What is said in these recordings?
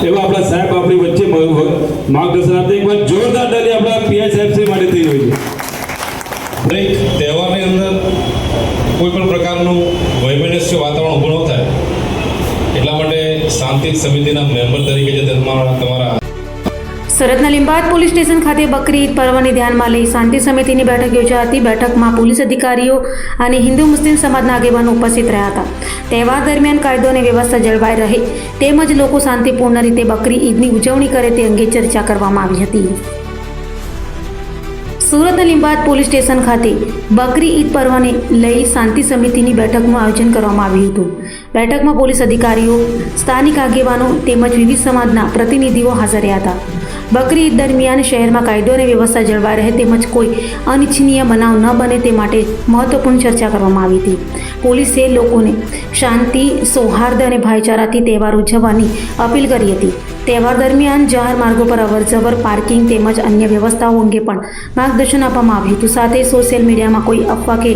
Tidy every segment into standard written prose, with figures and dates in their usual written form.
એવા આપણા સાહેબ આપણી વચ્ચે માર્ગદર્શન આપે. એકવાર જોરદાર તાળી આપણા પીઆઈ સાહેબ શ્રી માટે થઈ રહી છે. દરેક તહેવારની અંદર કોઈ પણ પ્રકારનું વૈમનસ્ય વાતાવરણ ઊભું ન થાય એટલા માટે શાંતિ સમિતિના મેમ્બર તરીકે જે તમારા સુરતના લીંબાયત પોલીસ સ્ટેશન ખાતે બકરી ઈદ પર્વને ધ્યાનમાં લઈ શાંતિ સમિતિની બેઠક યોજાઈ હતી. બેઠકમાં પોલીસ અધિકારીઓ અને હિન્દુ મુસ્લિમ સમાજના આગેવાનો ઉપસ્થિત રહ્યા હતા. તહેવાર દરમિયાન કાયદો અને વ્યવસ્થા જળવાઈ રહે તેમજ લોકો શાંતિપૂર્ણ રીતે બકરી ઈદની ઉજવણી કરે તે અંગે ચર્ચા કરવામાં આવી હતી. સુરતના લીંબાયત પોલીસ સ્ટેશન ખાતે બકરી ઈદ પર્વને લઈ શાંતિ સમિતિની બેઠકનું આયોજન કરવામાં આવ્યું હતું. બેઠકમાં પોલીસ અધિકારીઓ, સ્થાનિક આગેવાનો તેમજ વિવિધ સમાજના પ્રતિનિધિઓ હાજર રહ્યા હતા. બકરી ઈદ દરમિયાન શહેરમાં કાયદો અને વ્યવસ્થા જળવાઈ રહે તેમજ કોઈ અનિચ્છનીય બનાવ ન બને તે માટે મહત્વપૂર્ણ ચર્ચા કરવામાં આવી હતી. પોલીસે લોકોને શાંતિ, સૌહાર્દ અને ભાઈચારાથી તહેવાર ઉજવવાની અપીલ કરી હતી. તહેવાર દરમિયાન જાહેર માર્ગો પર અવરજવર, પાર્કિંગ તેમજ અન્ય વ્યવસ્થાઓ અંગે પણ માર્ગદર્શન આપવામાં આવ્યું હતું. સાથે સોશિયલ મીડિયામાં કોઈ અફવા કે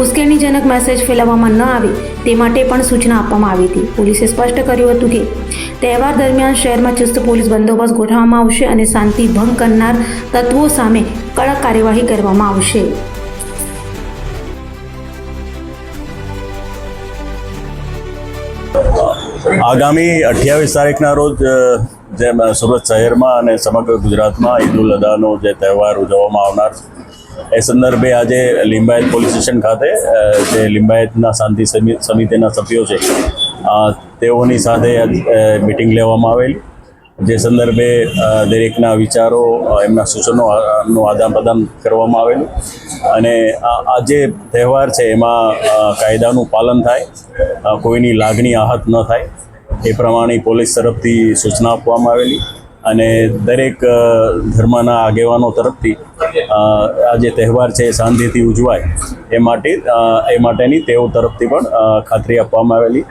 ઉશ્કેરણીજનક મેસેજ ફેલાવવામાં ન આવે તે માટે પણ સૂચના આપવામાં આવી હતી. પોલીસે સ્પષ્ટ કર્યું હતું કે તહેવાર દરમિયાન શહેરમાં ચુસ્ત પોલીસ બંદોબસ્ત ગોઠવવામાં આવશે અને શાંતિ ભંગ કરનાર તત્વો સામે કડક કાર્યવાહી કરવામાં આવશે. આગામી 28 તારીખના રોજ જે સુરત શહેરમાં અને સમગ્ર ગુજરાતમાં ઈદ ઉલ અદાનો જે તહેવાર ઉજવવામાં આવનાર છે એ સંદર્ભે આજે લીંબાયત પોલીસ સ્ટેશન ખાતે જે લીંબાયતના શાંતિ સમિતિના સભ્યો છે તેઓની સાથે મિટિંગ લેવામાં આવેલી. જે સંદર્ભે દરેકના વિચારો, એમના સૂચનોનું આદાન પ્રદાન કરવામાં આવેલું અને આ જે તહેવાર છે એમાં કાયદાનું પાલન થાય, કોઈની લાગણી આહત ન થાય એ પ્રમાણે પોલીસ તરફથી સૂચના આપવામાં આવેલી અને દરેક ધર્મના આગેવાનો તરફથી આ જે તહેવાર છે એ શાંતિથી ઉજવાય એ માટેની તેઓ તરફથી પણ ખાતરી આપવામાં આવેલી.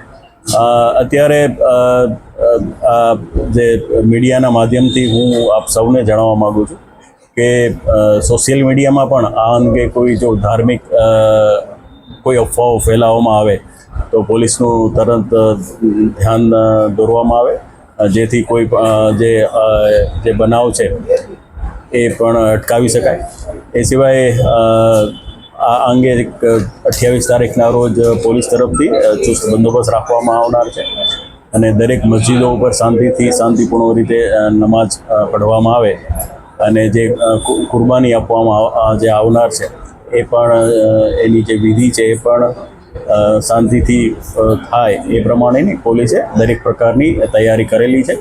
અત્યારે જે મીડિયાના માધ્યમથી હું આપ સૌને જણાવવા માગું છું કે સોશિયલ મીડિયામાં પણ આ અંગે કોઈ જો ધાર્મિક કોઈ અફવાઓ ફેલાવવામાં આવે તો પોલીસનું તરત ધ્યાન દોરવામાં આવે જેથી કોઈ જે બનાવ છે એ પણ અટકાવી શકાય. એ સિવાય આ અંગે 28 તારીખના રોજ પોલીસ તરફથી ચુસ્ત બંદોબસ્ત રાખવામાં આવનાર છે અને દરેક મસ્જિદો ઉપર શાંતિપૂર્ણ રીતે નમાઝ પઢવામાં આવે અને જે કુરબાની આપવામાં જે આવનાર છે એ પણ એની જે વિધિ છે એ પણ શાંતિથી થાય એ પ્રમાણેની પોલીસે દરેક પ્રકારની તૈયારી કરેલી છે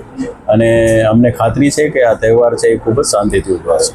અને અમને ખાતરી છે કે આ તહેવાર છે એ ખૂબ જ શાંતિથી ઉજવાશે.